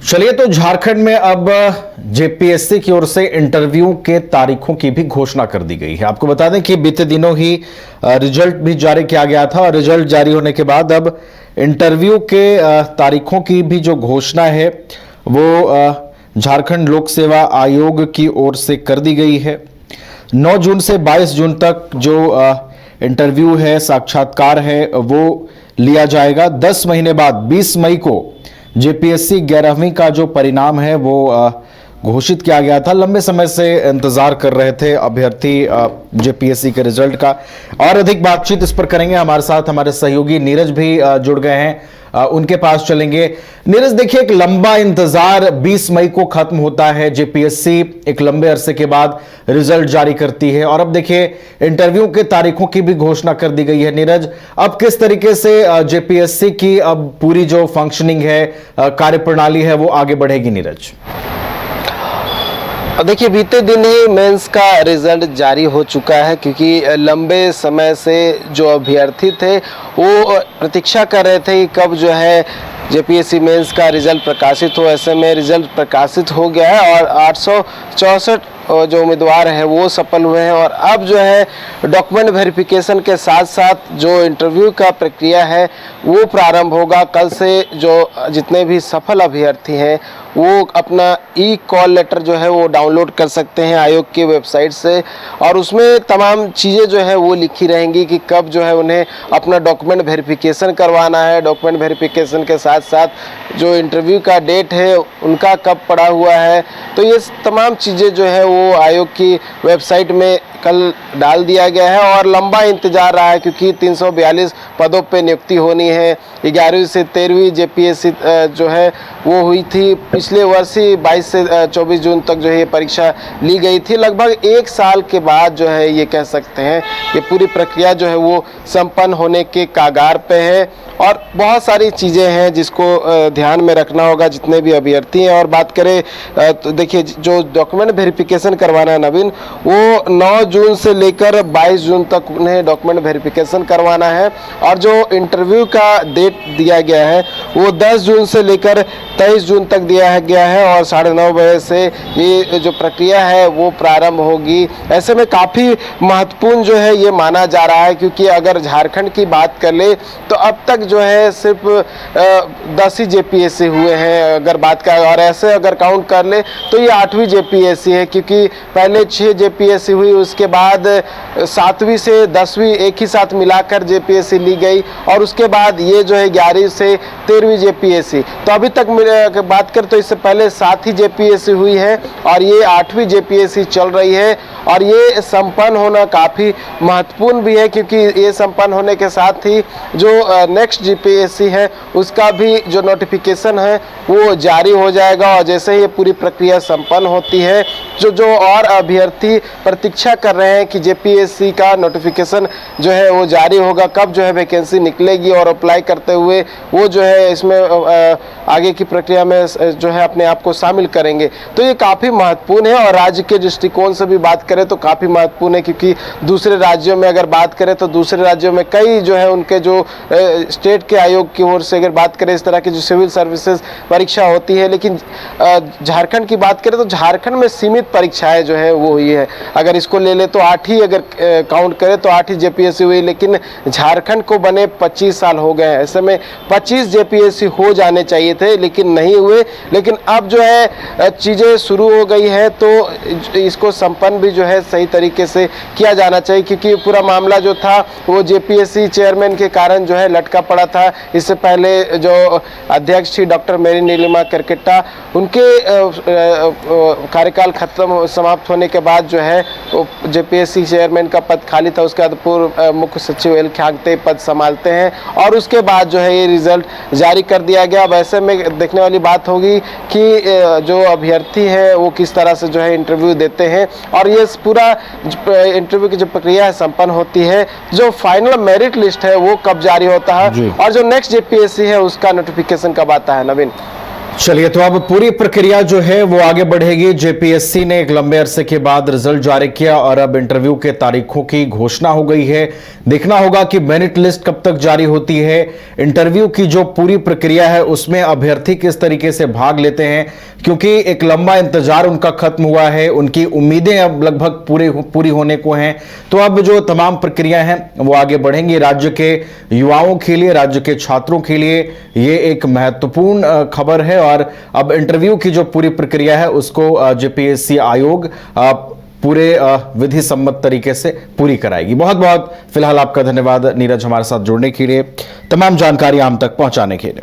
चलिए, तो झारखंड में अब जेपीएससी की ओर से इंटरव्यू के तारीखों की भी घोषणा कर दी गई है। आपको बता दें कि बीते दिनों ही रिजल्ट भी जारी किया गया था और रिजल्ट जारी होने के बाद अब इंटरव्यू के तारीखों की भी जो घोषणा है वो झारखंड लोक सेवा आयोग की ओर से कर दी गई है। 9 जून से 22 जून तक जो इंटरव्यू है, साक्षात्कार है, वो लिया जाएगा। 10 महीने बाद 20 मई को जेपीएससी 11वीं का जो परिणाम है वो घोषित किया गया था। लंबे समय से इंतजार कर रहे थे अभ्यर्थी जेपीएससी के रिजल्ट का। और अधिक बातचीत इस पर करेंगे। हमारे साथ हमारे सहयोगी नीरज भी जुड़ गए हैं, उनके पास चलेंगे। नीरज, देखिए, एक लंबा इंतजार 20 मई को खत्म होता है। जेपीएससी एक लंबे अरसे के बाद रिजल्ट जारी करती है और अब देखिए इंटरव्यू के तारीखों की भी घोषणा कर दी गई है। नीरज, अब किस तरीके से जेपीएससी की अब पूरी जो फंक्शनिंग है, कार्यप्रणाली है, वो आगे बढ़ेगी? नीरज, देखिए, बीते दिन ही मेंस का रिजल्ट जारी हो चुका है, क्योंकि लंबे समय से जो अभ्यर्थी थे वो प्रतीक्षा कर रहे थे कि कब जो है जेपीएससी मेंस का रिजल्ट प्रकाशित हो। ऐसे में रिजल्ट प्रकाशित हो गया है और 864 जो उम्मीदवार हैं वो सफल हुए हैं। और अब जो है डॉक्यूमेंट वेरिफिकेशन के साथ साथ जो इंटरव्यू का प्रक्रिया है वो प्रारंभ होगा। कल से जो जितने भी सफल अभ्यर्थी हैं वो अपना ई कॉल लेटर जो है वो डाउनलोड कर सकते हैं आयोग की वेबसाइट से, और उसमें तमाम चीज़ें जो है वो लिखी रहेंगी कि कब जो है उन्हें अपना डॉक्यूमेंट वेरिफिकेशन करवाना है। डॉक्यूमेंट वेरिफिकेशन के साथ साथ जो इंटरव्यू का डेट है उनका कब पड़ा हुआ है, तो ये तमाम चीज़ें जो है वो आयोग की वेबसाइट में कल डाल दिया गया है। और लंबा इंतजार रहा है, क्योंकि 342 पदों पे नियुक्ति होनी है। 11वीं से 13वीं जेपीएससी जो है वो हुई थी पिछले वर्ष ही 22 से 24 जून तक जो है ये परीक्षा ली गई थी। लगभग 1 साल के बाद जो है ये कह सकते हैं ये पूरी प्रक्रिया जो है वो संपन्न होने के कागार पे है। और बहुत सारी चीज़ें हैं जिसको ध्यान में रखना होगा जितने भी अभ्यर्थी हैं। और बात करें तो देखिए, जो डॉक्यूमेंट वेरिफिकेशन करवाना है नवीन, वो 9 जून से लेकर 22 जून तक उन्हें डॉक्यूमेंट वेरिफिकेशन करवाना है। और जो इंटरव्यू का डेट दिया गया है वो 10 जून से लेकर 23 जून तक दिया गया है और 9:30 बजे से ये जो प्रक्रिया है वो प्रारंभ होगी। ऐसे में काफ़ी महत्वपूर्ण जो है ये माना जा रहा है, क्योंकि अगर झारखंड की बात कर ले तो अब तक जो है सिर्फ 10 ही जेपीएससी हुए हैं अगर बात करें, और ऐसे अगर काउंट कर ले तो ये 8वीं जेपीएससी है, क्योंकि पहले 6 जेपीएससी हुई, उसके बाद 7वीं से 10वीं एक ही साथ मिलाकर जेपीएससी ली गई, और उसके बाद ये जो है 11वीं से 13वीं जेपीएससी। तो अभी तक बात करें तो इससे पहले 7 ही जेपीएससी हुई है और ये 8वीं जेपीएससी चल रही है। और ये संपन्न होना काफ़ी महत्वपूर्ण भी है, क्योंकि ये संपन्न होने के साथ ही जो नेक्स्ट जेपीएससी है उसका भी जो नोटिफिकेशन है वो जारी हो जाएगा। और जैसे ही ये पूरी प्रक्रिया संपन्न होती है, जो और अभ्यर्थी प्रतीक्षा कर रहे हैं कि जेपीएससी का नोटिफिकेशन जो है वो जारी होगा, कब जो है वैकेंसी निकलेगी, और अप्लाई करते हुए वो जो है इसमें आगे की प्रक्रिया में जो है अपने आप को शामिल करेंगे। तो ये काफ़ी महत्वपूर्ण है और राज्य के दृष्टिकोण से भी बात करें तो काफ़ी महत्वपूर्ण है, क्योंकि दूसरे राज्यों में अगर बात करें तो दूसरे राज्यों में कई जो है उनके जो स्टेट के आयोग की ओर से अगर बात करें इस तरह की जो सिविल सर्विसेज परीक्षा होती है, लेकिन झारखंड की बात करें तो झारखंड में सीमित परीक्षाएं जो है वो हुई है। अगर इसको ले ले तो 8 ही अगर काउंट करें तो 8 ही जेपीएससी हुई, लेकिन झारखंड को बने 25 साल हो गए हैं। ऐसे में 25 जेपीएससी हो जाने चाहिए थे लेकिन नहीं हुए। लेकिन अब जो है चीज़ें शुरू हो गई है तो इसको संपन्न भी जो है सही तरीके से किया जाना चाहिए, क्योंकि पूरा मामला जो था वो जेपीएससी चेयरमैन के कारण जो है लटका पड़ा था। इससे पहले जो अध्यक्ष थी डॉक्टर मेरी नीलिमा करकेट्टा, उनके कार्यकाल खत्म समाप्त होने के बाद जो है जेपीएससी चेयरमैन का पद खाली था, उसके बाद पूर्व मुख्य सचिव एल ख्यांगते पद संभालते हैं और उसके बाद जो है ये रिजल्ट जारी कर दिया गया। वैसे में देखने वाली बात होगी कि जो अभ्यर्थी है वो किस तरह से जो है इंटरव्यू देते हैं और ये पूरा इंटरव्यू की जो प्रक्रिया है संपन्न होती है। जो फाइनल मेरिट लिस्ट है वो कब जारी होता है और जो नेक्स्ट जेपीएससी है उसका नोटिफिकेशन कब आता है? नवीन, चलिए, तो अब पूरी प्रक्रिया जो है वो आगे बढ़ेगी। जेपीएससी ने एक लंबे अरसे के बाद रिजल्ट जारी किया और अब इंटरव्यू के तारीखों की घोषणा हो गई है। देखना होगा कि मेरिट लिस्ट कब तक जारी होती है। इंटरव्यू की जो पूरी प्रक्रिया है उसमें अभ्यर्थी किस तरीके से भाग लेते हैं, क्योंकि एक लंबा इंतजार उनका खत्म हुआ है, उनकी उम्मीदें अब लगभग पूरी होने को हैं। तो अब जो तमाम प्रक्रिया हैं वो आगे बढ़ेंगी। राज्य के युवाओं के लिए, राज्य के छात्रों के लिए ये एक महत्वपूर्ण खबर है और अब इंटरव्यू की जो पूरी प्रक्रिया है उसको जेपीएससी आयोग पूरे विधि सम्मत तरीके से पूरी कराएगी। बहुत बहुत फिलहाल आपका धन्यवाद नीरज, हमारे साथ जुड़ने के लिए, तमाम जानकारी हम तक पहुंचाने के लिए।